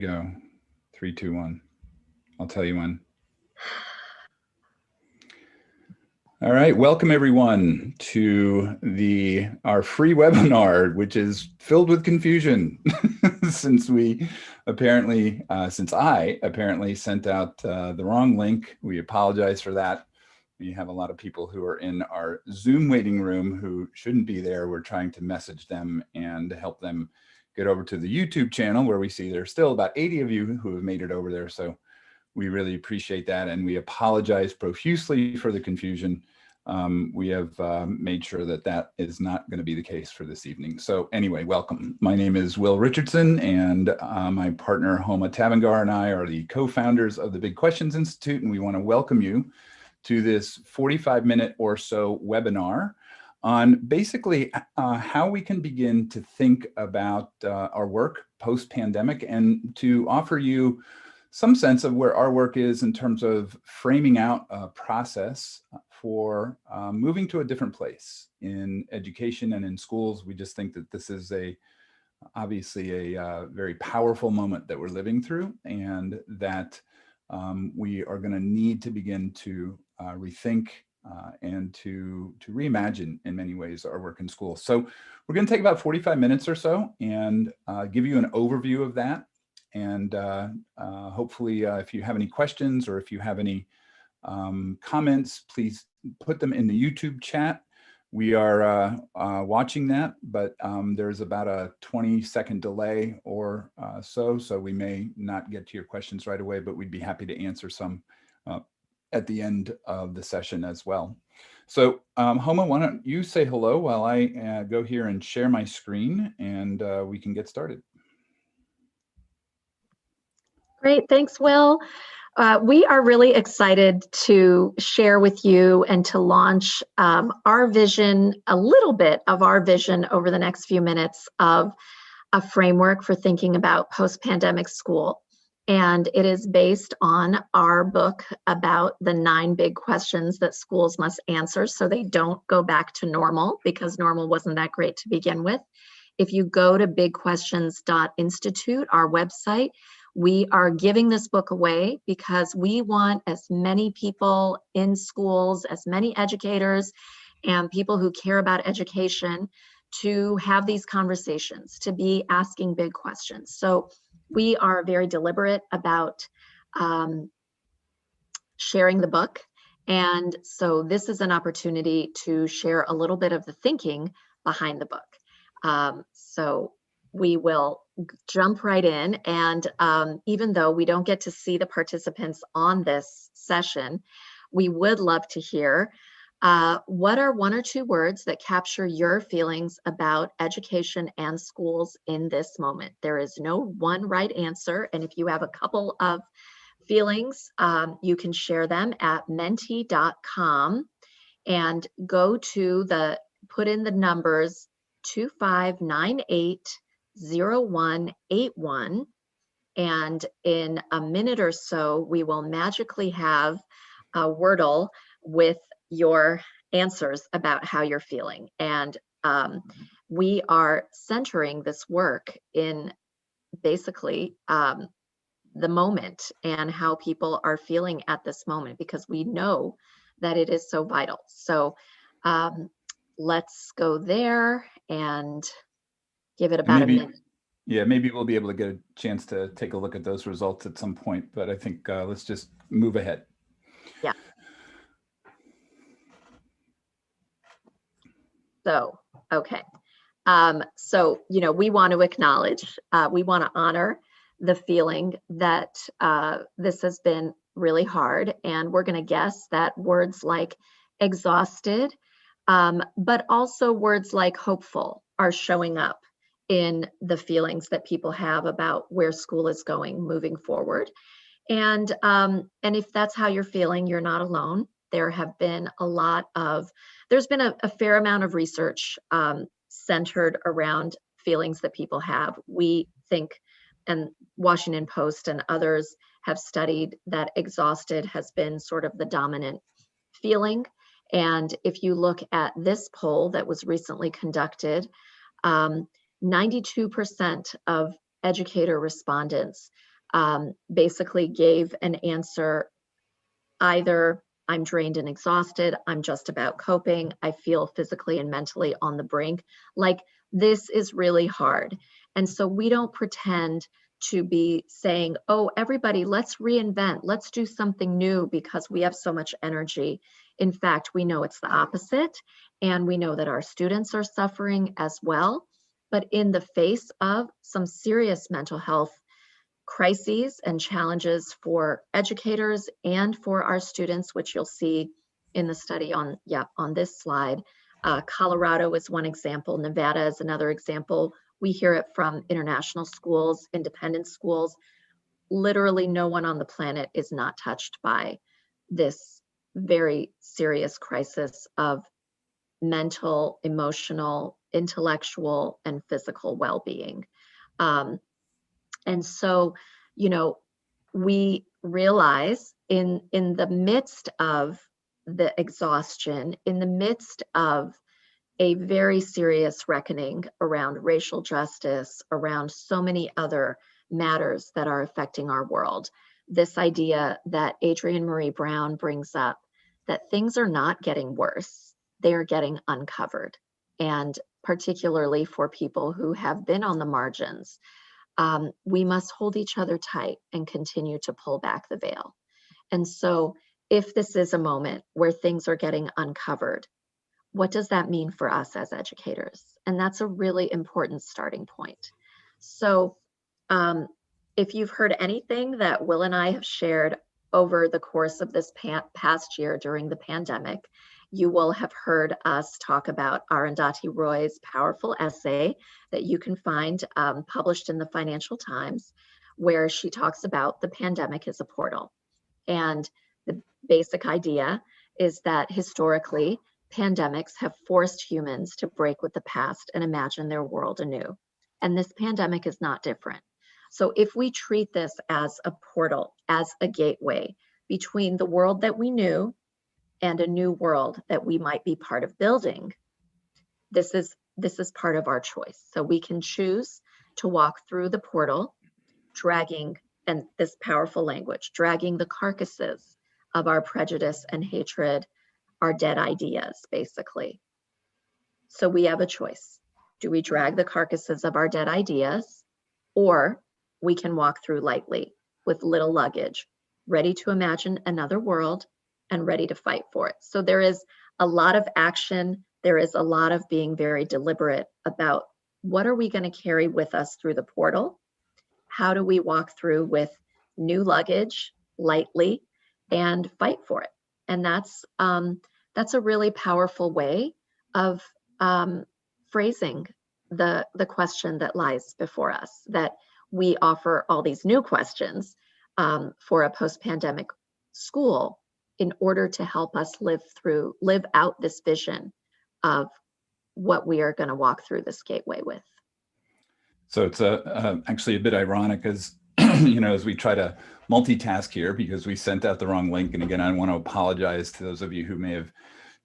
Go. 3, 2, 1. I'll tell you when. All right, welcome everyone to our free webinar, which is filled with confusion since I apparently sent out the wrong link. We apologize for that. We have a lot of people who are in our Zoom waiting room who shouldn't be there. We're trying to message them and help them get over to the YouTube channel, where we see there's still about 80 of you who have made it over there. So we really appreciate that, and we apologize profusely for the confusion. We have made sure that that is not going to be the case for this evening. So anyway, welcome. My name is Will Richardson, and my partner Homa Tabangar and I are the co-founders of the Big Questions Institute, and we want to welcome you to this 45-minute or so webinar on basically how we can begin to think about our work post-pandemic, and to offer you some sense of where our work is in terms of framing out a process for moving to a different place in education and in schools. We just think that this is obviously a very powerful moment that we're living through, and that we are going to need to begin to rethink and to reimagine in many ways our work in school. So we're going to take about 45 minutes or so and give you an overview of that. And hopefully if you have any questions, or if you have any comments, please put them in the YouTube chat. We are watching that, but there's about a 20-second delay or so we may not get to your questions right away, but we'd be happy to answer some at the end of the session as well. So Homa, why don't you say hello while I go here and share my screen, and we can get started. Great, thanks, Will. We are really excited to share with you and to launch our vision, a little bit of our vision over the next few minutes of a framework for thinking about post-pandemic school. And it is based on our book about the 9 big questions that schools must answer so they don't go back to normal, because normal wasn't that great to begin with. If you go to bigquestions.institute, our website, we are giving this book away because we want as many people in schools, as many educators and people who care about education to have these conversations, to be asking big questions. So we are very deliberate about sharing the book. And so this is an opportunity to share a little bit of the thinking behind the book. So we will jump right in. And even though we don't get to see the participants on this session, we would love to hear what are 1 or 2 words that capture your feelings about education and schools in this moment. There is no one right answer. And if you have a couple of feelings, you can share them at menti.com and go to put in the numbers 25980181, and in a minute or so we will magically have a Wordle with your answers about how you're feeling. And we are centering this work in basically the moment and how people are feeling at this moment, because we know that it is so vital. So let's go there and give it about a minute. Yeah, maybe we'll be able to get a chance to take a look at those results at some point, but I think let's just move ahead. Yeah. So, okay. So, we want to acknowledge, we want to honor the feeling that this has been really hard. And we're going to guess that words like exhausted, but also words like hopeful are showing up in the feelings that people have about where school is going moving forward. And if that's how you're feeling, you're not alone. There's been a fair amount of research centered around feelings that people have. We think, and Washington Post and others have studied, that exhausted has been sort of the dominant feeling. And if you look at this poll that was recently conducted, 92% of educator respondents basically gave an answer, either I'm drained and exhausted, I'm just about coping, I feel physically and mentally on the brink. Like, this is really hard. And so we don't pretend to be saying, oh, everybody, let's reinvent, let's do something new because we have so much energy. In fact, we know it's the opposite, and we know that our students are suffering as well. But in the face of some serious mental health crises and challenges for educators and for our students, which you'll see in the study on this slide. Colorado is one example. Nevada is another example. We hear it from international schools, independent schools. Literally no one on the planet is not touched by this very serious crisis of mental, emotional, intellectual, and physical well-being. And so, we realize in the midst of the exhaustion, in the midst of a very serious reckoning around racial justice, around so many other matters that are affecting our world, this idea that Adrienne Maree Brown brings up, that things are not getting worse, they are getting uncovered. And particularly for people who have been on the margins, we must hold each other tight and continue to pull back the veil. And so if this is a moment where things are getting uncovered, what does that mean for us as educators? And that's a really important starting point. So if you've heard anything that Will and I have shared over the course of this past year during the pandemic, you will have heard us talk about Arundhati Roy's powerful essay that you can find published in the Financial Times, where she talks about the pandemic as a portal. And the basic idea is that historically, pandemics have forced humans to break with the past and imagine their world anew. And this pandemic is not different. So if we treat this as a portal, as a gateway between the world that we knew and a new world that we might be part of building, this is part of our choice. So we can choose to walk through the portal, dragging, and this powerful language, dragging the carcasses of our prejudice and hatred, our dead ideas, basically. So we have a choice. Do we drag the carcasses of our dead ideas, or we can walk through lightly with little luggage, ready to imagine another world and ready to fight for it. So there is a lot of action. There is a lot of being very deliberate about what are we going to carry with us through the portal? How do we walk through with new luggage, lightly, and fight for it? And that's a really powerful way of phrasing the question that lies before us, that we offer all these new questions for a post-pandemic school in order to help us live out this vision of what we are going to walk through this gateway with. So it's actually a bit ironic as, as we try to multitask here, because we sent out the wrong link. And again, I want to apologize to those of you who may have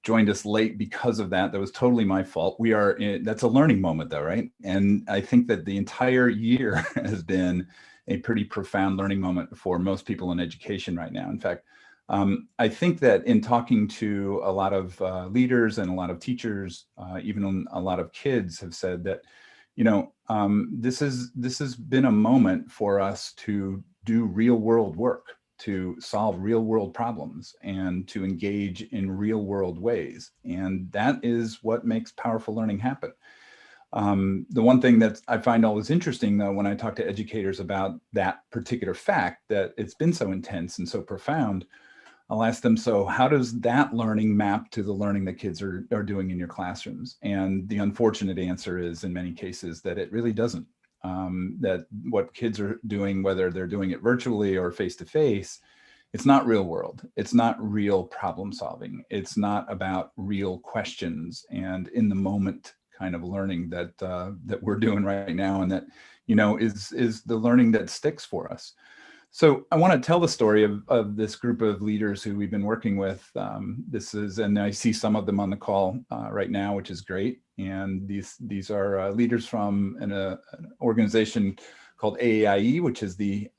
joined us late because of that. That was totally my fault. That's a learning moment though, right? And I think that the entire year has been a pretty profound learning moment for most people in education right now. In fact, I think that in talking to a lot of leaders and a lot of teachers, even a lot of kids have said that, this has been a moment for us to do real world work, to solve real world problems, and to engage in real world ways. And that is what makes powerful learning happen. The one thing that I find always interesting, though, when I talk to educators about that particular fact, that it's been so intense and so profound, I'll ask them, so how does that learning map to the learning that kids are doing in your classrooms? And the unfortunate answer is, in many cases, that it really doesn't. That what kids are doing, whether they're doing it virtually or face-to-face, it's not real world. It's not real problem solving. It's not about real questions and in the moment kind of learning that that we're doing right now, and that is the learning that sticks for us. So I want to tell the story of this group of leaders who we've been working with. And I see some of them on the call right now, which is great. And these are leaders from an organization called AAIE, which is the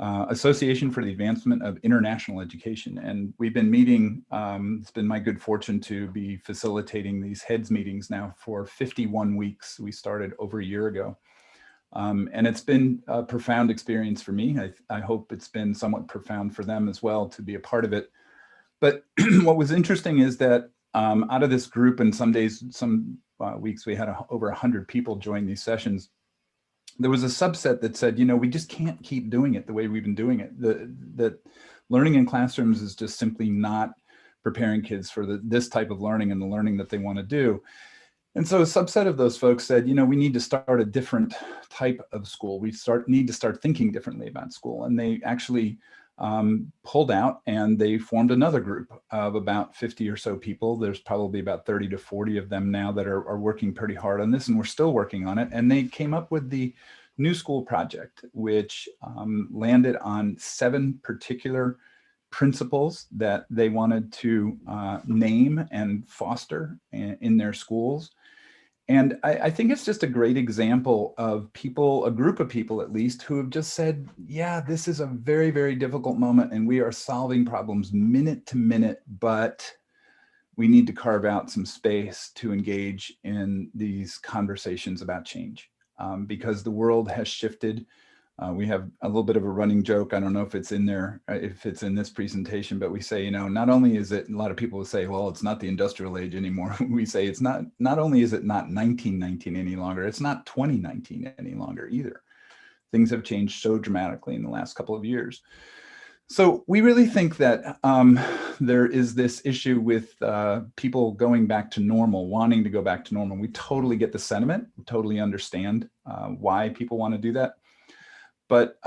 Association for the Advancement of International Education. And we've been meeting, it's been my good fortune to be facilitating these heads meetings now for 51 weeks. We started over a year ago. And it's been a profound experience for me. I hope it's been somewhat profound for them as well to be a part of it. But what was interesting is that out of this group, and some days, some weeks, we had over 100 people join these sessions. There was a subset that said, we just can't keep doing it the way we've been doing it. That learning in classrooms is just simply not preparing kids for this type of learning and the learning that they want to do. And so a subset of those folks said, we need to start a different type of school. We need to start thinking differently about school. And they actually pulled out and they formed another group of about 50 or so people. There's probably about 30 to 40 of them now that are working pretty hard on this, and we're still working on it. And they came up with the New School Project, which landed on 7 particular principles that they wanted to name and foster in their schools. And I think it's just a great example of people, a group of people at least, who have just said, yeah, this is a very, very difficult moment and we are solving problems minute to minute, but we need to carve out some space to engage in these conversations about change because the world has shifted. We have a little bit of a running joke. I don't know if it's in there, if it's in this presentation, but we say, not only is it, a lot of people will say, well, it's not the industrial age anymore. We say it's not only is it not 1919 any longer, it's not 2019 any longer either. Things have changed so dramatically in the last couple of years. So we really think that there is this issue with people going back to normal, wanting to go back to normal. We totally get the sentiment, totally understand why people want to do that. But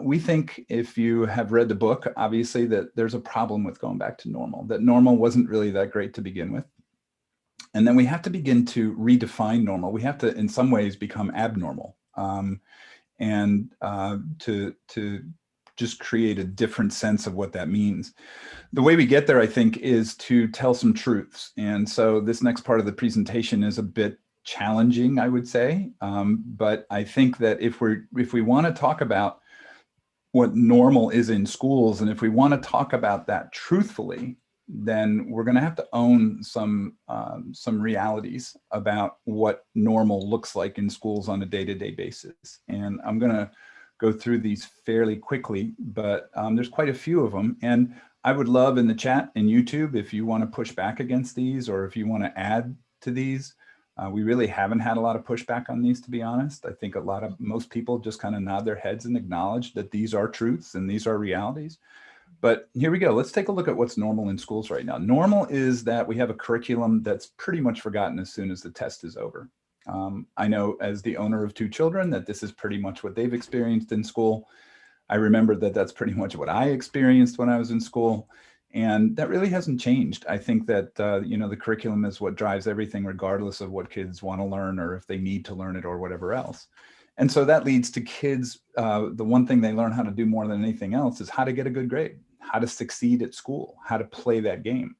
we think if you have read the book, obviously, that there's a problem with going back to normal, that normal wasn't really that great to begin with. And then we have to begin to redefine normal. We have to, in some ways, become abnormal and to just create a different sense of what that means. The way we get there, I think, is to tell some truths. And so this next part of the presentation is a bit challenging, I would say, but I think that if we want to talk about what normal is in schools, and if we want to talk about that truthfully, then we're going to have to own some realities about what normal looks like in schools on a day-to-day basis. And I'm going to go through these fairly quickly, but there's quite a few of them. And I would love in the chat and YouTube if you want to push back against these, or if you want to add to these. We really haven't had a lot of pushback on these, to be honest. I think most people just kind of nod their heads and acknowledge that these are truths and these are realities. But here we go. Let's take a look at what's normal in schools right now. Normal is that we have a curriculum that's pretty much forgotten as soon as the test is over. I know as the owner of 2 children that this is pretty much what they've experienced in school. I remember that that's pretty much what I experienced when I was in school. And that really hasn't changed. I think that, the curriculum is what drives everything, regardless of what kids want to learn or if they need to learn it or whatever else. And so that leads to kids, the one thing they learn how to do more than anything else is how to get a good grade, how to succeed at school, how to play that game.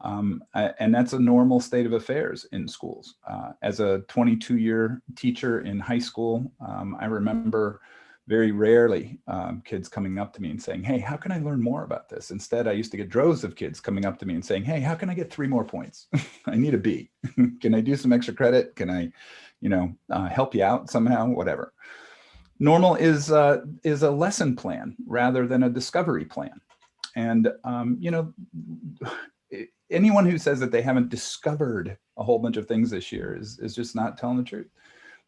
And that's a normal state of affairs in schools. As a 22-year teacher in high school, I remember very rarely kids coming up to me and saying, hey, how can I learn more about this? Instead, I used to get droves of kids coming up to me and saying, hey, how can I get 3 more points? I need a B. Can I do some extra credit? Can I, help you out somehow? Whatever. Normal is a lesson plan rather than a discovery plan. And, anyone who says that they haven't discovered a whole bunch of things this year is just not telling the truth.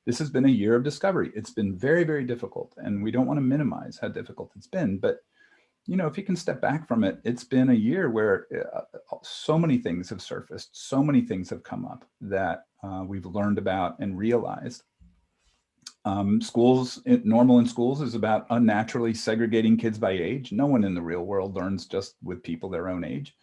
This has been a year of discovery. It's been very, very difficult, and we don't want to minimize how difficult it's been. But, if you can step back from it, it's been a year where so many things have surfaced, so many things have come up that we've learned about and realized. Normal in schools is about unnaturally segregating kids by age. No one in the real world learns just with people their own age.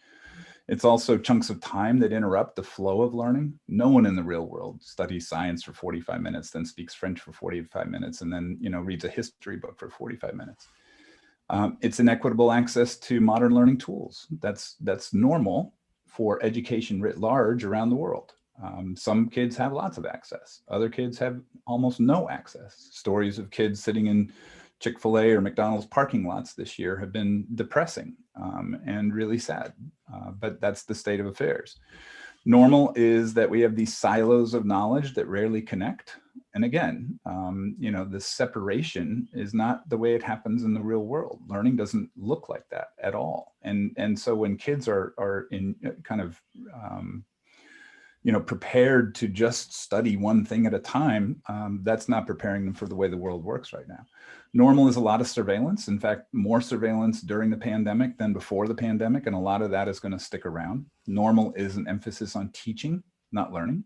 It's also chunks of time that interrupt the flow of learning. No one in the real world studies science for 45 minutes, then speaks French for 45 minutes, and then reads a history book for 45 minutes. It's inequitable access to modern learning tools. That's normal for education writ large around the world. Some kids have lots of access. Other kids have almost no access. Stories of kids sitting in Chick-fil-A or McDonald's parking lots this year have been depressing and really sad, but that's the state of affairs. Normal is that we have these silos of knowledge that rarely connect. And again, you know, the separation is not the way it happens in the real world. Learning doesn't look like that at all. And so when kids are in kind of, you know, prepared to just study one thing at a time, that's not preparing them for the way the world works right now. Normal is a lot of surveillance. In fact, more surveillance during the pandemic than before the pandemic, and a lot of that is going to stick around. Normal is an emphasis on teaching, not learning.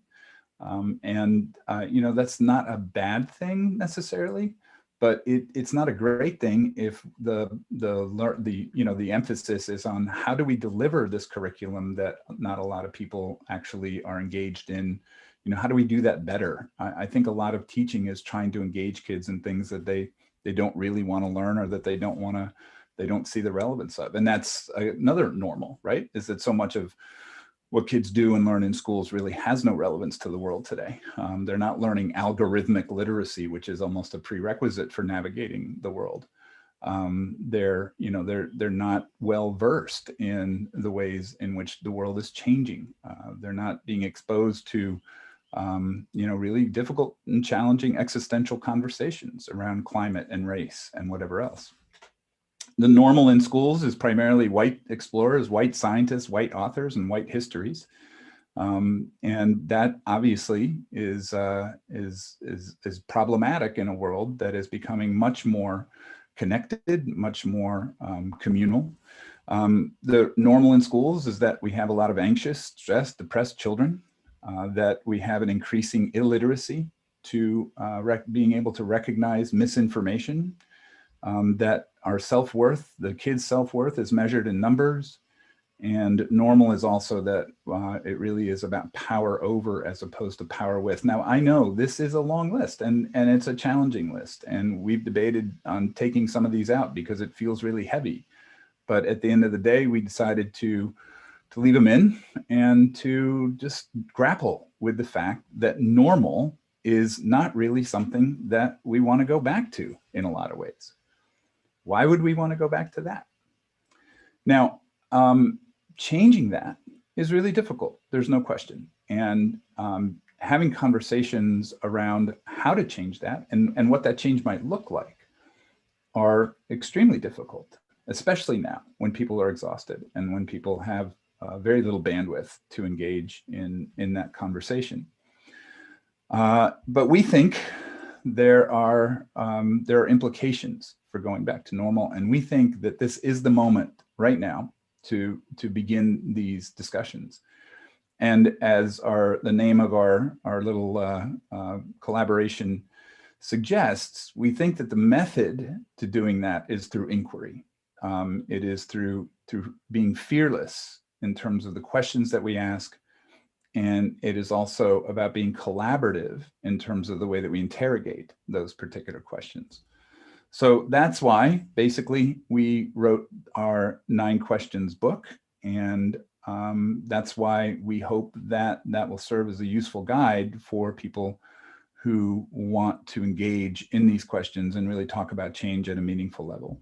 You know, that's not a bad thing necessarily, but it's not a great thing if the emphasis is on how do we deliver this curriculum that not a lot of people actually are engaged in. You know, how do we do that better? I think a lot of teaching is trying to engage kids in things that they don't really want to learn, or that they don't see the relevance of. And that's another normal, right? Is that so much of what kids do and learn in schools really has no relevance to the world today. They're not learning algorithmic literacy, which is almost a prerequisite for navigating the world. They're not well versed in the ways in which the world is changing. They're not being exposed to really difficult and challenging existential conversations around climate and race and whatever else. The normal in schools is primarily white explorers, white scientists, white authors, and white histories. And that obviously is problematic in a world that is becoming much more connected, much more communal. The normal in schools is that we have a lot of anxious, stressed, depressed children, that we have an increasing illiteracy to being able to recognize misinformation, that our self-worth, the kids' self-worth is measured in numbers. And normal is also that it really is about power over as opposed to power with. Now, I know this is a long list and it's a challenging list, and we've debated on taking some of these out because it feels really heavy. But at the end of the day, we decided to leave them in and to just grapple with the fact that normal is not really something that we want to go back to in a lot of ways. Why would we want to go back to that? Now, changing that is really difficult. There's no question. And having conversations around how to change that and what that change might look like are extremely difficult, especially now when people are exhausted and when people have very little bandwidth to engage in that conversation. But we think there are implications for going back to normal, and we think that this is the moment right now to begin these discussions. And as the name of our little collaboration suggests, we think that the method to doing that is through inquiry. It is through being fearless in terms of the questions that we ask. And it is also about being collaborative in terms of the way that we interrogate those particular questions. So that's why basically we wrote our 9 questions book. And that's why we hope that that will serve as a useful guide for people who want to engage in these questions and really talk about change at a meaningful level.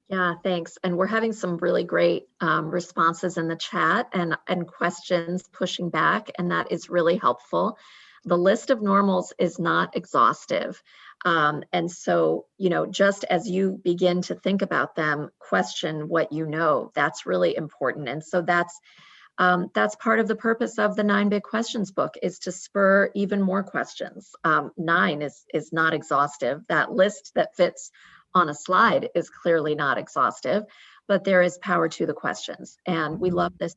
Yeah, thanks. And we're having some really great responses in the chat and questions pushing back, and that is really helpful. The list of normals is not exhaustive. And so, just as you begin to think about them, question what you know. That's really important. And so that's part of the purpose of the 9 Big Questions book, is to spur even more questions. 9 is not exhaustive. That list that fits on a slide is clearly not exhaustive, but there is power to the questions. And we love this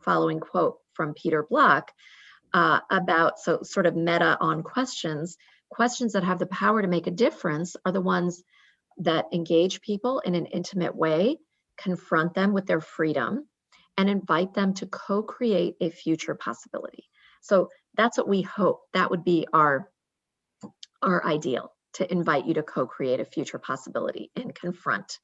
following quote from Peter Block about sort of meta on questions. Questions that have the power to make a difference are the ones that engage people in an intimate way, confront them with their freedom, and invite them to co-create a future possibility. So that's what we hope. That would be our ideal, to invite you to co-create a future possibility and confront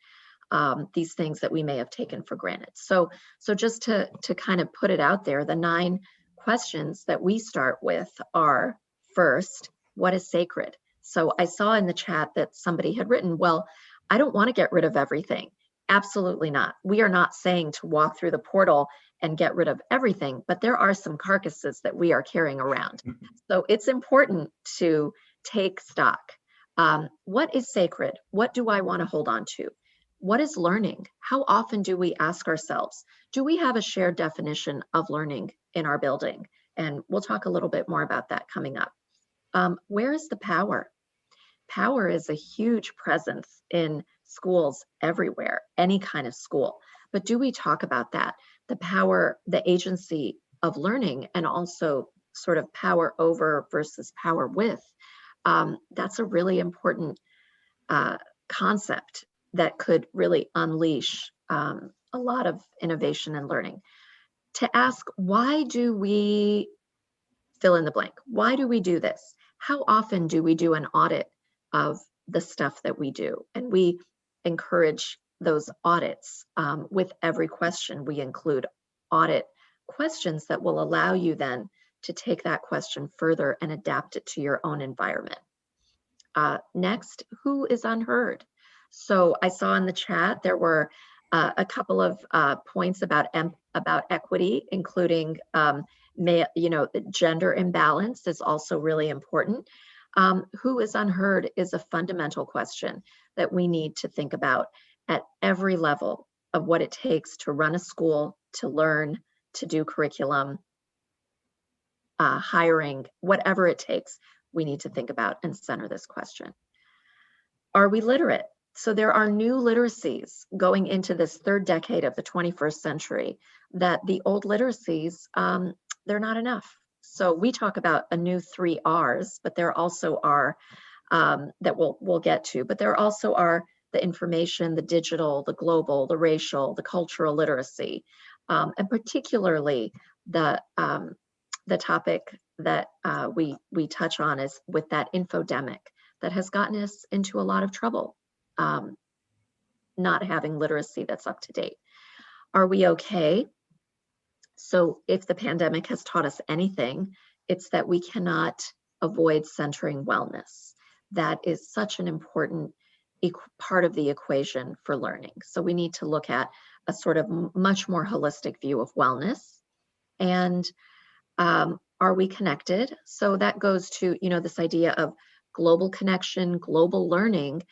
these things that we may have taken for granted. So just to kind of put it out there, the 9 questions that we start with are, first, what is sacred? So I saw in the chat that somebody had written, well, I don't want to get rid of everything. Absolutely not. We are not saying to walk through the portal and get rid of everything, but there are some carcasses that we are carrying around. So it's important to take stock. What is sacred? What do I want to hold on to? What is learning? How often do we ask ourselves, do we have a shared definition of learning in our building? And we'll talk a little bit more about that coming up. Where is the power? Power is a huge presence in schools everywhere, any kind of school. But do we talk about that? The power, the agency of learning, and also sort of power over versus power with. That's a really important concept that could really unleash a lot of innovation and learning. To ask, why do we fill in the blank? Why do we do this? How often do we do an audit of the stuff that we do? And we encourage those audits. With every question, we include audit questions that will allow you then to take that question further and adapt it to your own environment. Next, who is unheard? So I saw in the chat there were a couple of points about equity, including gender imbalance is also really important. Who is unheard is a fundamental question that we need to think about at every level of what it takes to run a school, to learn, to do curriculum, hiring, whatever it takes, we need to think about and center this question. Are we literate? So there are new literacies going into this 3rd decade of the 21st century that the old literacies, they're not enough. So we talk about a new 3 R's, but there also are, that we'll get to, but there also are the information, the digital, the global, the racial, the cultural literacy, and particularly the topic that we touch on is with that infodemic that has gotten us into a lot of trouble, not having literacy that's up to date. Are we okay? So if the pandemic has taught us anything, it's that we cannot avoid centering wellness. That is such an important part of the equation for learning. So we need to look at a sort of much more holistic view of wellness. And are we connected? So that goes to, this idea of global connection, global learning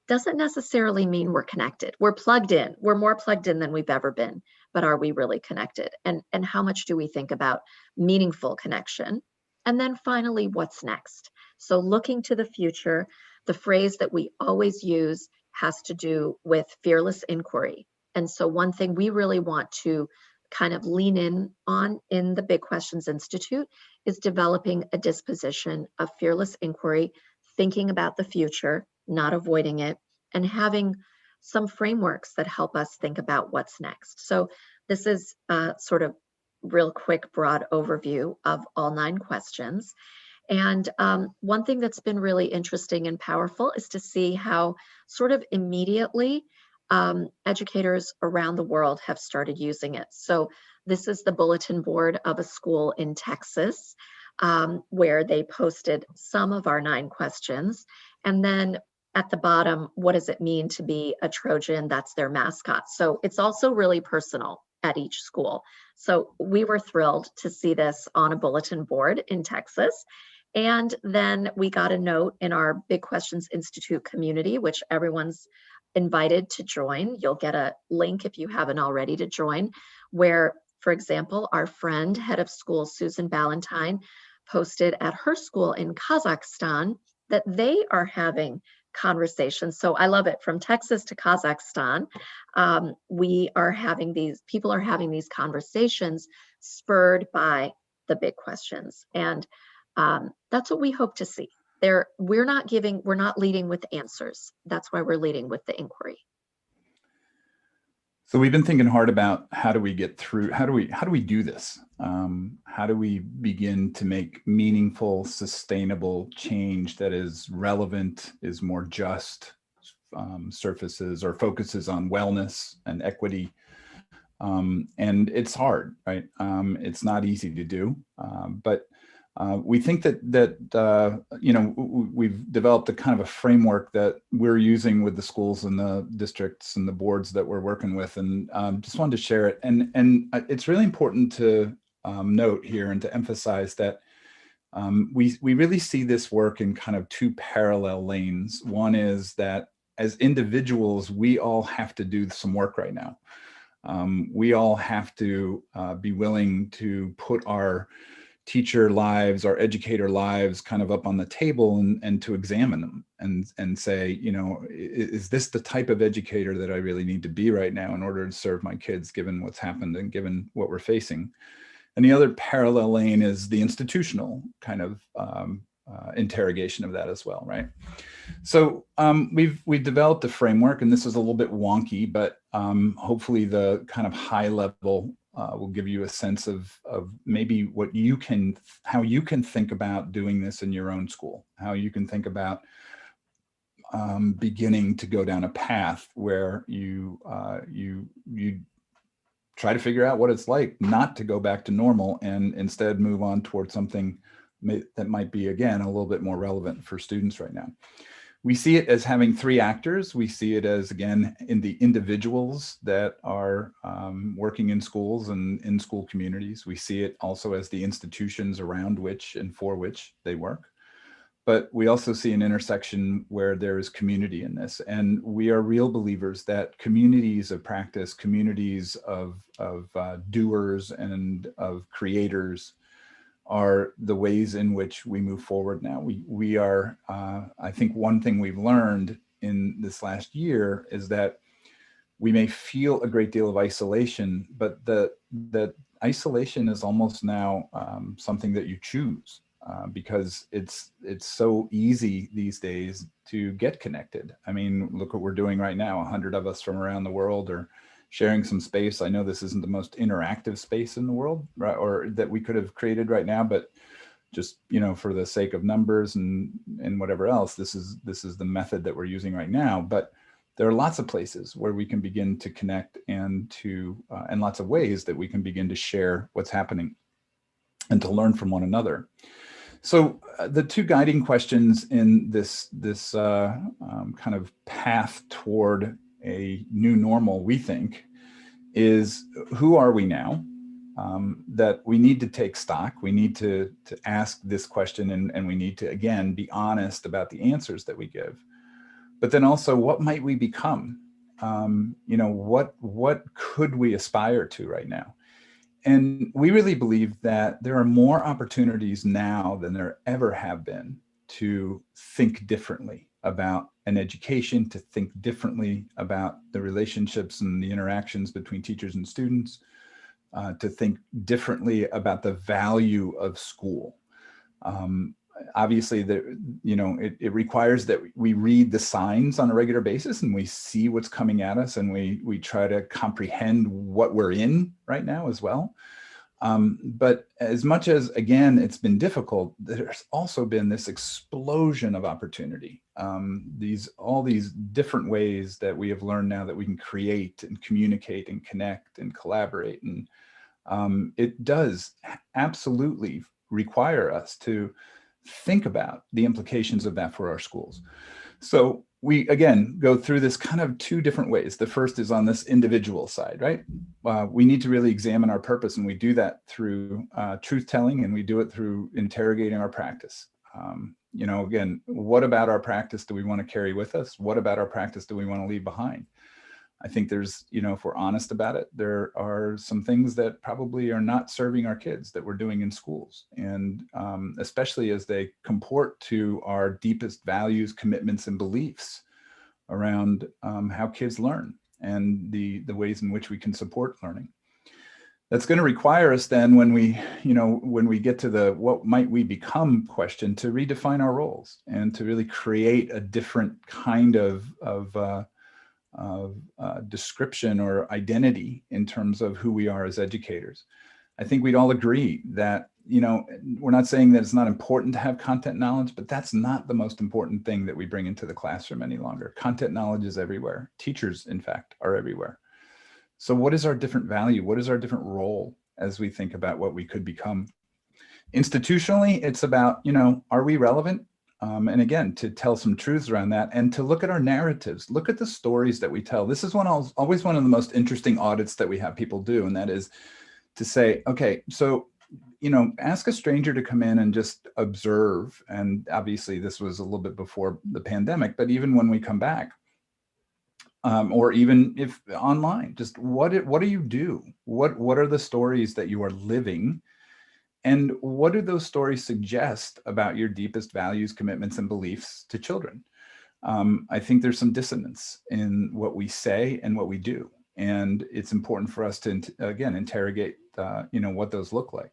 doesn't necessarily mean we're connected. We're plugged in. We're more plugged in than we've ever been, but are we really connected? And how much do we think about meaningful connection? And then finally, what's next? So looking to the future, the phrase that we always use has to do with fearless inquiry. And so one thing we really want to kind of lean in on in the Big Questions Institute is developing a disposition of fearless inquiry, thinking about the future, not avoiding it, and having some frameworks that help us think about what's next. So this is a sort of real quick, broad overview of all 9 questions. And one thing that's been really interesting and powerful is to see how sort of immediately educators around the world have started using it. So this is the bulletin board of a school in Texas, where they posted some of our 9 questions. And then at the bottom, what does it mean to be a Trojan? That's their mascot. So it's also really personal at each school. So we were thrilled to see this on a bulletin board in Texas. And then we got a note in our Big Questions Institute community, which everyone's invited to join. You'll get a link if you haven't already to join, where, for example, our friend, head of school, Susan Ballantyne, posted at her school in Kazakhstan that they are having conversations. So I love it. From Texas to Kazakhstan, people are having these conversations spurred by the big questions. And that's what we hope to see. We're not leading with answers. That's why we're leading with the inquiry. So we've been thinking hard about how do we get through, how do we do this? How do we begin to make meaningful, sustainable change that is relevant, is more just, surfaces or focuses on wellness and equity. And it's hard, right? It's not easy to do, but we think that we've developed a kind of a framework that we're using with the schools and the districts and the boards that we're working with, and just wanted to share it. And it's really important to note here and to emphasize that we really see this work in kind of two parallel lanes. One is that as individuals, we all have to do some work right now. We all have to be willing to put our teacher lives, our educator lives kind of up on the table and to examine them and say, you know, is this the type of educator that I really need to be right now in order to serve my kids, given what's happened and given what we're facing? And the other parallel lane is the institutional kind of interrogation of that as well, right? So we've developed a framework, and this is a little bit wonky, but hopefully the kind of high level will give you a sense of maybe how you can think about doing this in your own school, how you can think about beginning to go down a path where you try to figure out what it's like not to go back to normal and instead move on towards something that might be, again, a little bit more relevant for students right now. We see it as having three actors. We see it as, again, in the individuals that are working in schools and in school communities. We see it also as the institutions around which and for which they work. But we also see an intersection where there is community in this. And we are real believers that communities of practice, communities of doers and of creators are the ways in which we move forward now. We are, I think one thing we've learned in this last year is that we may feel a great deal of isolation, but that isolation is almost now something that you choose. Because it's so easy these days to get connected. I mean, look what we're doing right now. 100 of us from around the world are sharing some space. I know this isn't the most interactive space in the world, right, or that we could have created right now, but just, you know, for the sake of numbers and whatever else, this is the method that we're using right now. But there are lots of places where we can begin to connect and lots of ways that we can begin to share what's happening and to learn from one another. So the two guiding questions in this kind of path toward a new normal, we think, is who are we now? That we need to take stock. We need to ask this question, and we need to, again, be honest about the answers that we give. But then also, what might we become? You know, what could we aspire to right now? And we really believe that there are more opportunities now than there ever have been to think differently about an education, to think differently about the relationships and the interactions between teachers and students, to think differently about the value of school. Obviously, it requires that we read the signs on a regular basis and we see what's coming at us, and we try to comprehend what we're in right now as well. But as much as, again, it's been difficult, there's also been this explosion of opportunity. All these different ways that we have learned now that we can create and communicate and connect and collaborate. And it does absolutely require us to think about the implications of that for our schools. So we, again, go through this kind of two different ways. The first is on this individual side, right? We need to really examine our purpose, and we do that through truth-telling, and we do it through interrogating our practice. You know, again, what about our practice do we want to carry with us? What about our practice do we want to leave behind? I think there's, you know, if we're honest about it, there are some things that probably are not serving our kids that we're doing in schools. And especially as they comport to our deepest values, commitments, and beliefs around how kids learn and the ways in which we can support learning. That's going to require us then, when we get to the what might we become question, to redefine our roles and to really create a different kind of description or identity in terms of who we are as educators. I think we'd all agree that, you know, we're not saying that it's not important to have content knowledge, but that's not the most important thing that we bring into the classroom any longer. Content knowledge is everywhere. Teachers, in fact, are everywhere. So what is our different value? What is our different role as we think about what we could become? Institutionally, it's about, you know, are we relevant? And again, to tell some truths around that and to look at our narratives, look at the stories that we tell. This is always one of the most interesting audits that we have people do. And that is to say, okay, so, you know, ask a stranger to come in and just observe. And obviously this was a little bit before the pandemic, but even when we come back, or even if online, just what do you do? What are the stories that you are living? And what do those stories suggest about your deepest values, commitments, and beliefs to children? I think there's some dissonance in what we say and what we do. And it's important for us to, again, interrogate, you know, what those look like.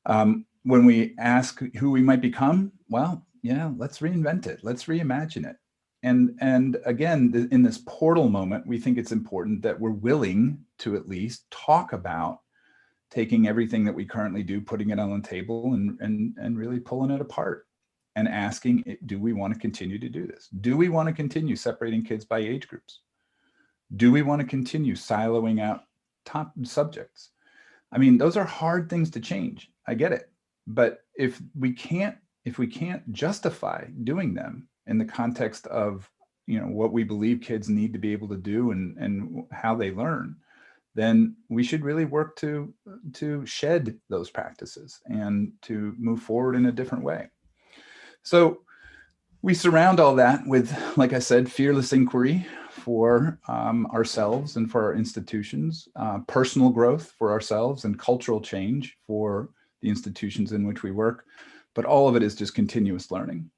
When we ask who we might become, well, yeah, let's reinvent it. Let's reimagine it. And again, in this portal moment, we think it's important that we're willing to at least talk about taking everything that we currently do, putting it on the table and really pulling it apart and asking, do we want to continue to do this? Do we want to continue separating kids by age groups? Do we want to continue siloing out top subjects? I mean, those are hard things to change. I get it. But if we can't justify doing them in the context of, you know, what we believe kids need to be able to do and how they learn, then we should really work to shed those practices and to move forward in a different way. So we surround all that with, like I said, fearless inquiry for ourselves and for our institutions, personal growth for ourselves and cultural change for the institutions in which we work. But all of it is just continuous learning.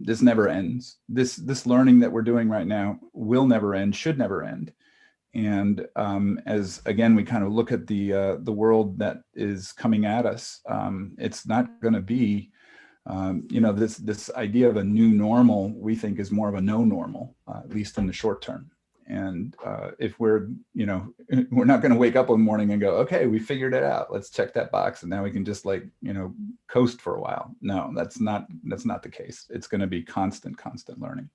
This never ends. This learning that we're doing right now will never end, should never end. And as, again, we kind of look at the world that is coming at us, it's not going to be, you know, this idea of a new normal, we think is more of a no normal, at least in the short term. And if we're, you know, we're not going to wake up one morning and go, okay, we figured it out. Let's check that box. And now we can just, like, you know, coast for a while. No, that's not the case. It's going to be constant learning.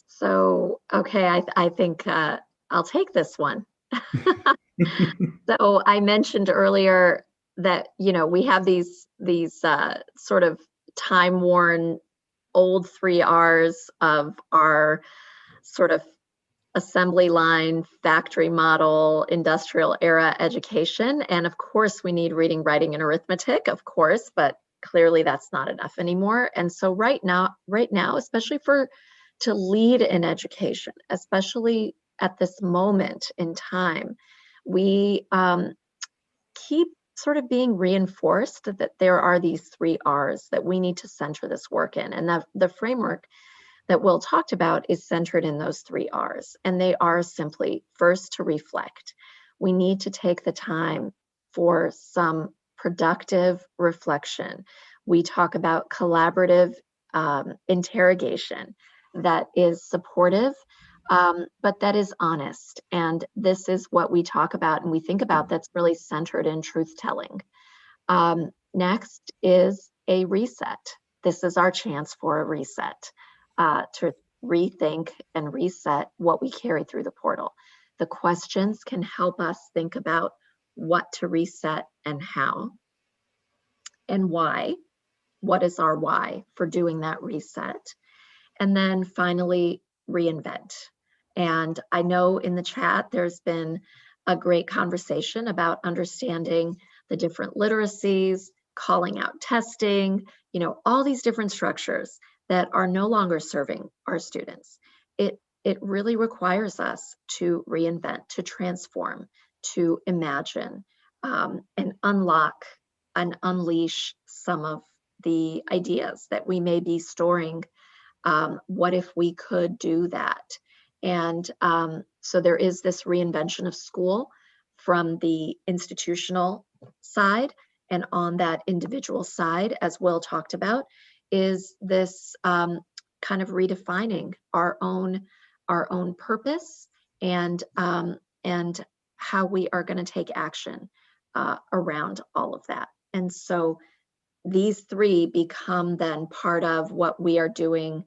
So, okay, I think I'll take this one. So I mentioned earlier that, you know, we have these sort of time-worn old 3 R's of our sort of assembly line, factory model, industrial era education. And of course, we need reading, writing, and arithmetic, of course, but clearly that's not enough anymore. And so right now, especially to lead in education, especially at this moment in time, we keep sort of being reinforced that there are these 3 R's that we need to center this work in. And the framework that Will talked about is centered in those 3 R's. And they are simply, first, to reflect. We need to take the time for some productive reflection. We talk about collaborative interrogation that is supportive, but that is honest. And this is what we talk about and we think about that's really centered in truth telling. Next is a reset. This is our chance for a reset, to rethink and reset what we carry through the portal. The questions can help us think about what to reset and how and why. What is our why for doing that reset? And then finally, reinvent. And I know in the chat, there's been a great conversation about understanding the different literacies, calling out testing, you know, all these different structures that are no longer serving our students. It really requires us to reinvent, to transform, to imagine, and unlock and unleash some of the ideas that we may be storing. What if we could do that? And so there is this reinvention of school from the institutional side, and on that individual side, as Will talked about, is this kind of redefining our own purpose and how we are going to take action around all of that. And so these three become then part of what we are doing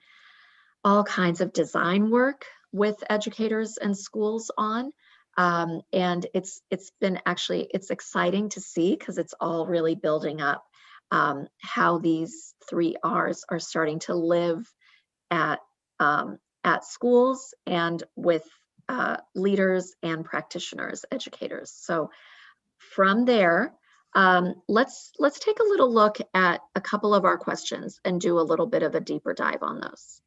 all kinds of design work with educators and schools on. And it's been actually, it's exciting to see because it's all really building up how these 3 R's are starting to live at schools and with leaders and practitioners, educators. So from there, let's take a little look at a couple of our questions and do a little bit of a deeper dive on those.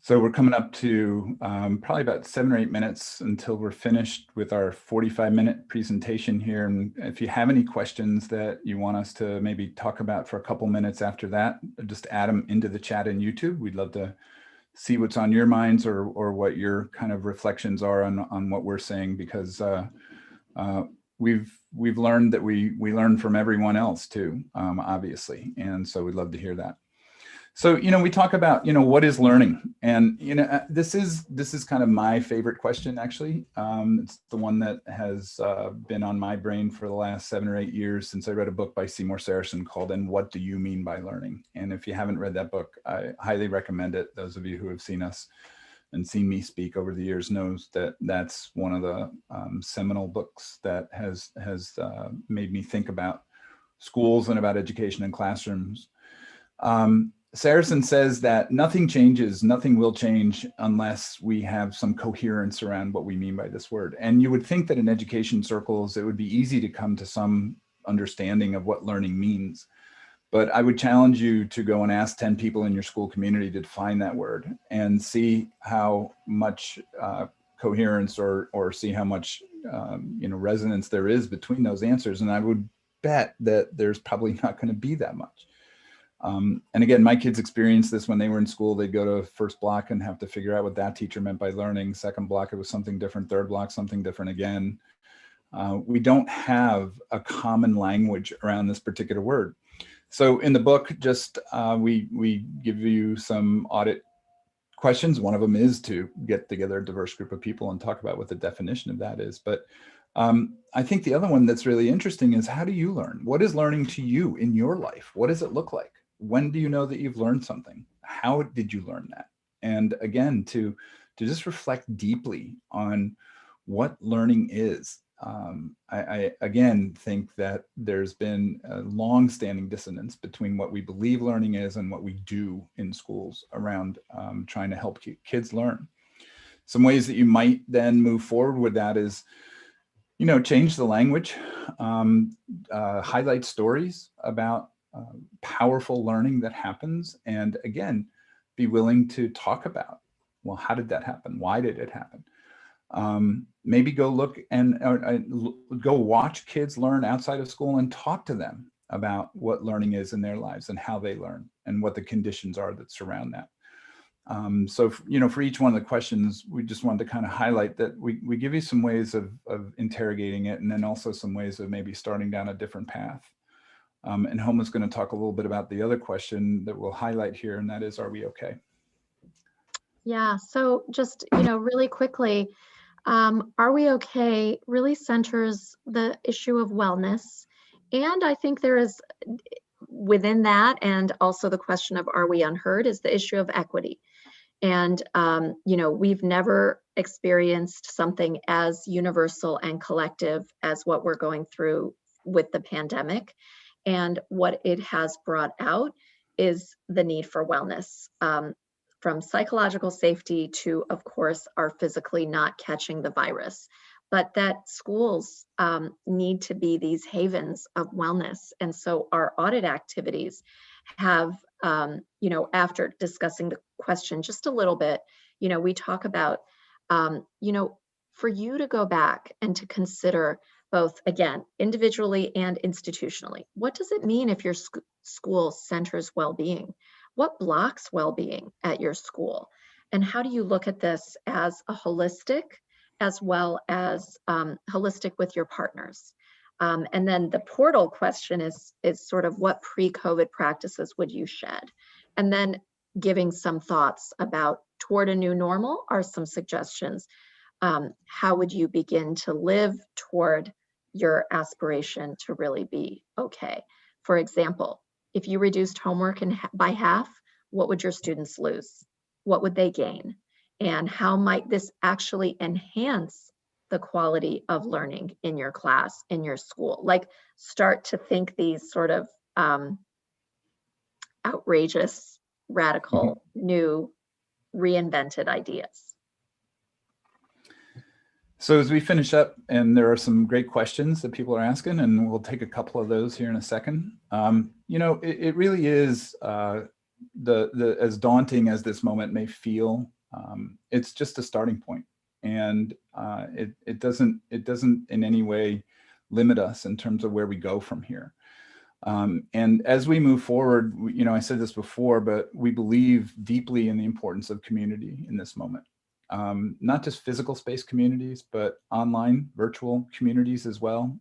So we're coming up to probably about 7 or 8 minutes until we're finished with our 45-minute presentation here. And if you have any questions that you want us to maybe talk about for a couple minutes after that, just add them into the chat in YouTube. We'd love to see what's on your minds or what your kind of reflections are on what we're saying, because we've learned that we learn from everyone else too, obviously. And so we'd love to hear that. So, we talk about, what is learning? And, this is kind of my favorite question, actually. It's the one that has been on my brain for the last 7 or 8 years since I read a book by Seymour Saracen called And What Do You Mean by Learning? And if you haven't read that book, I highly recommend it. Those of you who have seen us and seen me speak over the years knows that that's one of the seminal books that has made me think about schools and about education in classrooms. Saracen says that nothing changes, nothing will change unless we have some coherence around what we mean by this word. And you would think that in education circles, it would be easy to come to some understanding of what learning means. But I would challenge you to go and ask 10 people in your school community to define that word and see how much coherence or see how much resonance there is between those answers. And I would bet that there's probably not going to be that much. And again, my kids experienced this when they were in school. They'd go to first block and have to figure out what that teacher meant by learning. Second block, it was something different. Third block, something different again. We don't have a common language around this particular word. So in the book, just we give you some audit questions. One of them is to get together a diverse group of people and talk about what the definition of that is. But I think the other one that's really interesting is, how do you learn? What is learning to you in your life? What does it look like? When do you know that you've learned something? How did you learn that? And again, to just reflect deeply on what learning is. I again think that there's been a long-standing dissonance between what we believe learning is and what we do in schools around trying to help kids learn. Some ways that you might then move forward with that is, change the language, highlight stories about powerful learning that happens, and again, be willing to talk about, well, how did that happen? Why did it happen? Maybe go look and go watch kids learn outside of school and talk to them about what learning is in their lives and how they learn and what the conditions are that surround that. So, for each one of the questions, we just wanted to kind of highlight that we give you some ways of interrogating it, and then also some ways of maybe starting down a different path. And Homa's going to talk a little bit about the other question that we'll highlight here, and that is, are we okay? Yeah, so just, really quickly, are we okay really centers the issue of wellness. And I think there is within that, and also the question of, are we unheard, is the issue of equity. And, we've never experienced something as universal and collective as what we're going through with the pandemic. And what it has brought out is the need for wellness, from psychological safety to, of course, our physically not catching the virus, but that schools need to be these havens of wellness. And so our audit activities have, after discussing the question just a little bit, we talk about, for you to go back and to consider both, again, individually and institutionally, what does it mean if your school centers well-being? What blocks well-being at your school? And how do you look at this as a holistic, as well as holistic with your partners? And then the portal question is sort of, what pre-COVID practices would you shed? And then giving some thoughts about toward a new normal are some suggestions. How would you begin to live toward your aspiration to really be okay? For example, if you reduced homework by half, what would your students lose? What would they gain? And how might this actually enhance the quality of learning in your class, in your school? Like, start to think these sort of outrageous, radical, new, reinvented ideas. So as we finish up, and there are some great questions that people are asking, and we'll take a couple of those here in a second. You know, it really is as daunting as this moment may feel. It's just a starting point, and it doesn't in any way limit us in terms of where we go from here. And as we move forward, you know, I said this before, but we believe deeply in the importance of community in this moment. Not just physical space communities, but online virtual communities as well.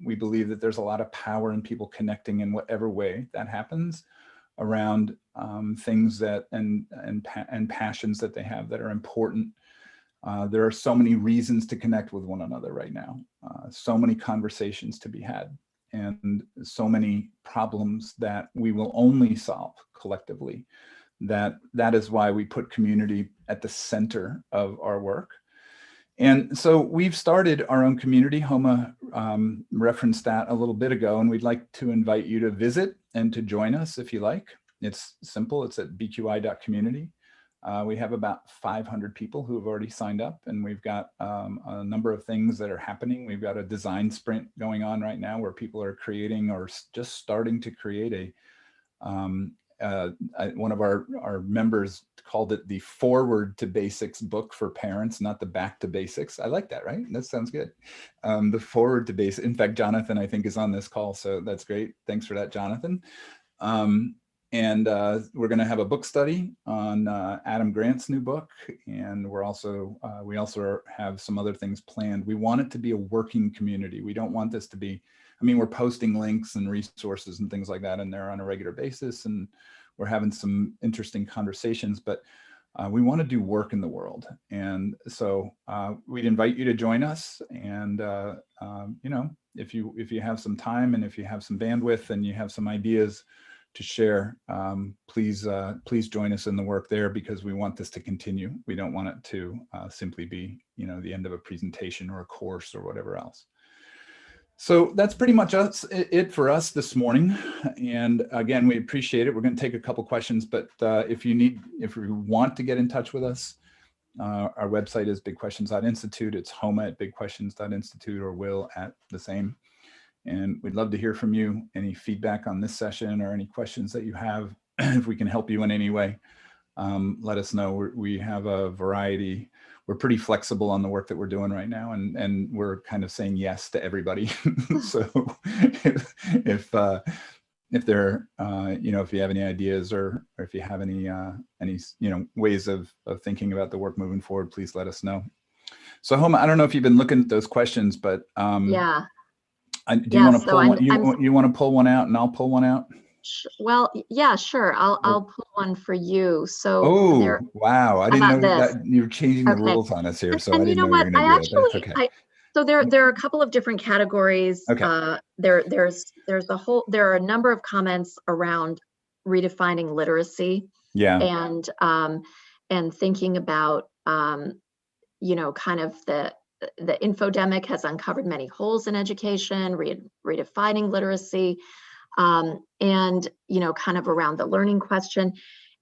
We believe that there's a lot of power in people connecting in whatever way that happens around things that and passions that they have that are important. There are so many reasons to connect with one another right now, so many conversations to be had, and so many problems that we will only solve collectively. That is why we put community at the center of our work. And so we've started our own community. Homa referenced that a little bit ago, and we'd like to invite you to visit and to join us if you like. It's simple. It's at bqi.community. We have about 500 people who have already signed up, and we've got a number of things that are happening. We've got a design sprint going on right now where people are creating or just starting to create one of our members called it the Forward to Basics book for parents, not the Back to Basics. I like that, right? That sounds good. The Forward to Basics. In fact, Jonathan, I think, is on this call, so that's great. Thanks for that, Jonathan. And we're going to have a book study on Adam Grant's new book, and we also have some other things planned. We want it to be a working community. We don't want this to be, I mean, we're posting links and resources and things like that in there on a regular basis, and we're having some interesting conversations, but we want to do work in the world. And so we'd invite you to join us. And you know, if you have some time and if you have some bandwidth and you have some ideas to share, please join us in the work there, because we want this to continue. We don't want it to simply be, you know, the end of a presentation or a course or whatever else. So that's pretty much it for us this morning. And again, we appreciate it. We're going to take a couple questions, but if you want to get in touch with us, our website is bigquestions.institute. It's homa@bigquestions.institute, or Will at the same. And we'd love to hear from you. Any feedback on this session or any questions that you have, if we can help you in any way, let us know. We have a variety. We're pretty flexible on the work that we're doing right now, and we're kind of saying yes to everybody. So if there, you know, if you have any ideas or if you have any you know, ways of thinking about the work moving forward, please let us know. So Homa, I don't know if you've been looking at those questions, but yeah. Do you want to pull one? You want to pull one out, and I'll pull one out? Well, yeah, sure. I'll pull one for you. So, oh wow! I didn't know that you were changing the rules on us here, so I didn't know you were going to do that. That's okay. So there are a couple of different categories. Okay. There are a number of comments around redefining literacy. Yeah. And thinking about you know, kind of the infodemic has uncovered many holes in education, redefining literacy. And, you know, kind of around the learning question.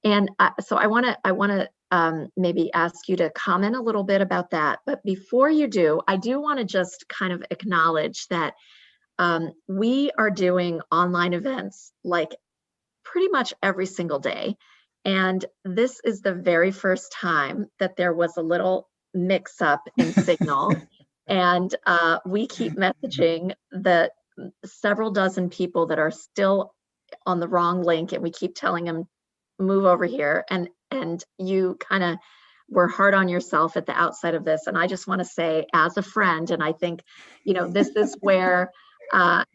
And so I want to maybe ask you to comment a little bit about that. But before you do, I do want to just kind of acknowledge that we are doing online events like pretty much every single day. And this is the very first time that there was a little mix up in signal. And we keep messaging that several dozen people that are still on the wrong link, and we keep telling them move over here, and you kind of were hard on yourself at the outside of this. And I just want to say, as a friend, and I think, you know, this is where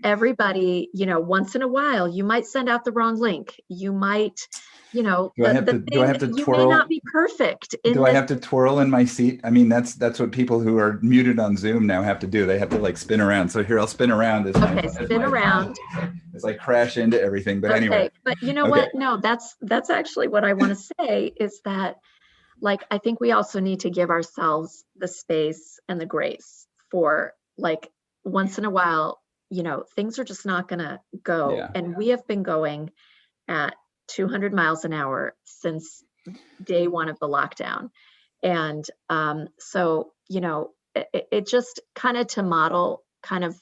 everybody, you know, once in a while you might send out the wrong link, you might you know, Do I have the to, do I thing, have to you may not twirl? be perfect Do in I this. have to twirl in my seat? I mean, that's what people who are muted on Zoom now have to do. They have to like spin around. So here, I'll spin around Okay, spin around. as I crash into everything. But anyway, Okay, but you know okay. what? No, that's actually what I want to say is that, like, I think we also need to give ourselves the space and the grace for, like, once in a while, you know, things are just not going to go. Yeah. And we have been going at 200 miles an hour since day one of the lockdown. And so, you know, it just kind of to model kind of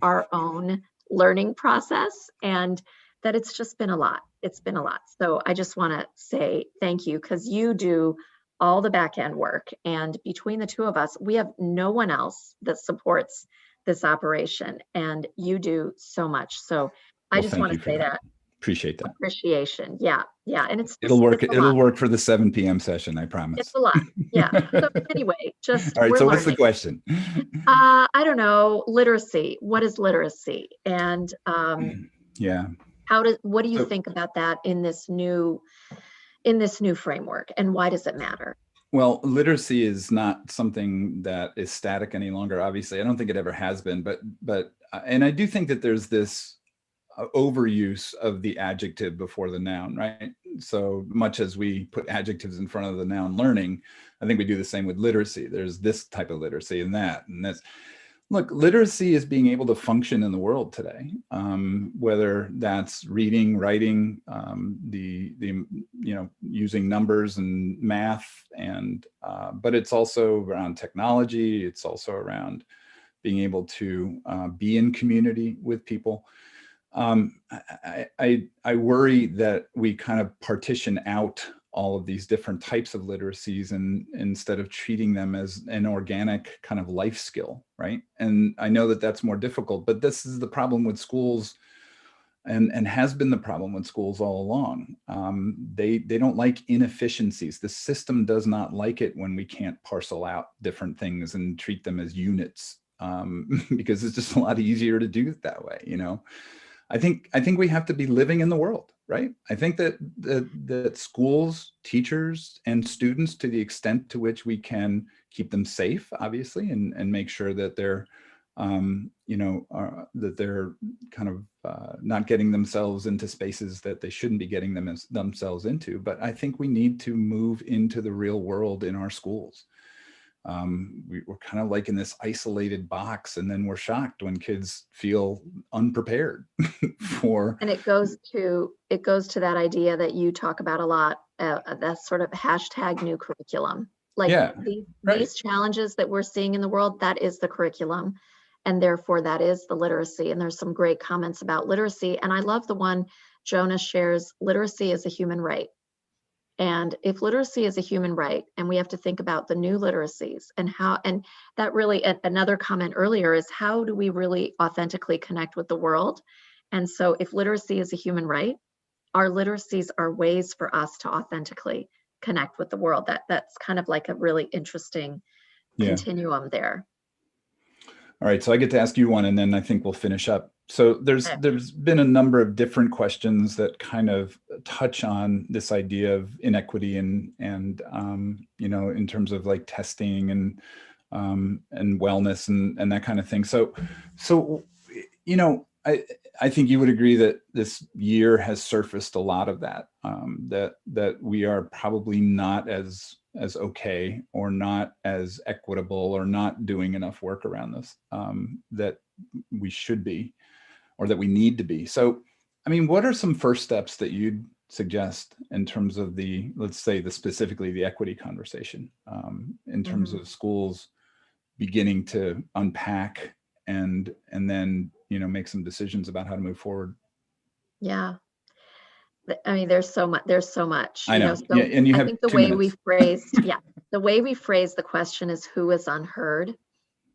our own learning process, and that it's just been a lot. It's been a lot. So I just want to say thank you, because you do all the back end work. And between the two of us, we have no one else that supports this operation. And you do so much. So I Well, just thank want you to for say that. that Appreciate that. appreciation. Yeah. Yeah. And it's It'll just, work. it's a lot. It'll work for the 7 p.m. session. I It's promise. a lot. Yeah. All So anyway, just right. we're So what's the learning. question? I don't know, literacy. What is literacy? And Yeah. what do you So, think about that in this new framework, and why does it matter? well, literacy is not something that is static any longer. Obviously, I don't think it ever has been. And I do think that there's this overuse of the adjective before the noun, right? So much as we put adjectives in front of the noun learning, I think we do the same with literacy. There's this type of literacy and that, and that's. Look, literacy is being able to function in the world today, whether that's reading, writing, using numbers and math, and but it's also around technology. It's also around being able to be in community with people. I worry that we kind of partition out all of these different types of literacies, and instead of treating them as an organic kind of life skill, right? And I know that that's more difficult, but this is the problem with schools, and has been the problem with schools all along. They don't like inefficiencies. The system does not like it when we can't parcel out different things and treat them as units, because it's just a lot easier to do it that way, you know. I think we have to be living in the world, right? I think that schools, teachers, and students, to the extent to which we can keep them safe, obviously, and make sure that they're, that they're kind of not getting themselves into spaces that they shouldn't be getting themselves into. But I think we need to move into the real world in our schools. We're kind of like in this isolated box, and then we're shocked when kids feel unprepared for. And it goes to that idea that you talk about a lot, that sort of hashtag new curriculum. Like, Yeah, these right. challenges that we're seeing in the world, that is the curriculum, and therefore that is the literacy. And there's some great comments about literacy, and I love the one Jonah shares: literacy is a human right. And if literacy is a human right, and we have to think about the new literacies and how, and that really, another comment earlier is, how do we really authentically connect with the world? And so if literacy is a human right, our literacies are ways for us to authentically connect with the world. That's kind of like a really interesting continuum there. All right, so I get to ask you one, and then I think we'll finish up. So there's been a number of different questions that kind of touch on this idea of inequity and in terms of like testing and wellness and that kind of thing. So I think you would agree that this year has surfaced a lot of that, that we are probably not as okay, or not as equitable, or not doing enough work around this, that we should be, or that we need to be. So, I mean, what are some first steps that you'd suggest in terms of let's say specifically the equity conversation, in terms of schools beginning to unpack and then make some decisions about how to move forward? Yeah. I mean, there's so much, I know. so Yeah, and you I have think the 2 way we minutes. phrased, the way we phrased the question is, who is unheard?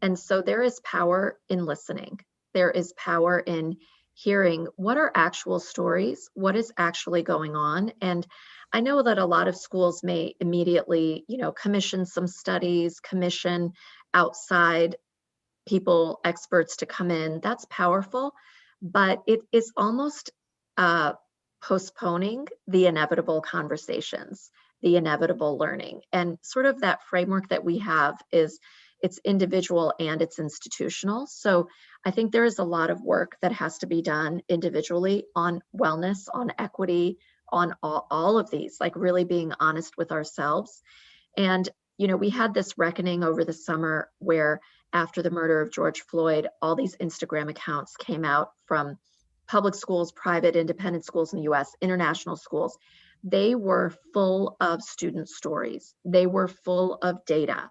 And so there is power in listening. There is power in hearing what are actual stories, what is actually going on. And I know that a lot of schools may immediately, commission some studies, commission outside people, experts to come in. That's powerful, but it is almost postponing the inevitable conversations, the inevitable learning. And sort of that framework that we have is it's individual and it's institutional. So I think there is a lot of work that has to be done individually on wellness, on equity, on all of these, like really being honest with ourselves. And, you know, we had this reckoning over the summer where after the murder of George Floyd, all these Instagram accounts came out from public schools, private, independent schools in the US, international schools. They were full of student stories. They were full of data.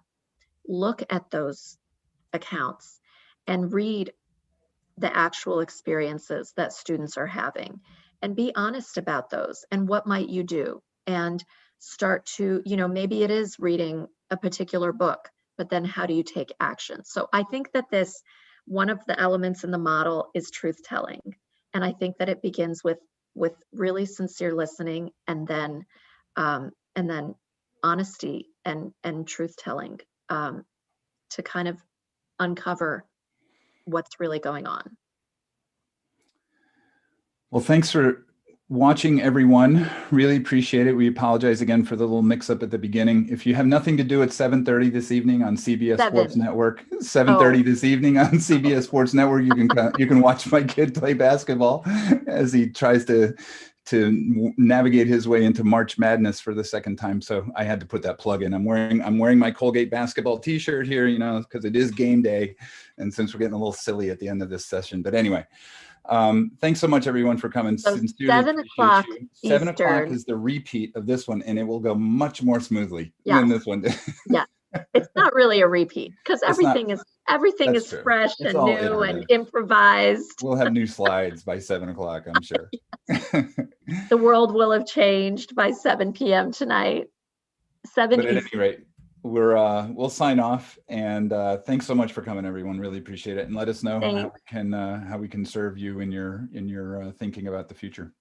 Look at those accounts and read the actual experiences that students are having and be honest about those. And what might you do? And start to, you know, maybe it is reading a particular book, but then how do you take action? So I think that this, one of the elements in the model is truth telling. And I think that it begins with really sincere listening, and then honesty and truth telling, to kind of uncover what's really going on. Well, thanks for watching, everyone. Really appreciate it. We apologize again for the little mix up at the beginning. If you have nothing to do at 7:30 this evening on CBS Sports Network, 7:30 this evening on CBS Sports Network, you can watch my kid play basketball as he tries to navigate his way into March Madness for the second time. So I had to put that plug in. I'm wearing my Colgate basketball t-shirt here, you know, because it is game day. And since we're getting a little silly at the end of this session, but anyway, thanks so much, everyone, for coming. So Sincerely 7 o'clock 7 o'clock Eastern is the repeat of this one, and it will go much more smoothly than this one did. Yeah, it's not really a repeat because everything is true. fresh It's and all new iterative. and improvised. We'll have new slides by 7 o'clock, I'm sure. The world will have changed by 7 p.m. tonight. 7 But at Eastern. any rate, we'll sign off, and thanks so much for coming, everyone. Really appreciate it, and let us know how we can serve you in your thinking about the future.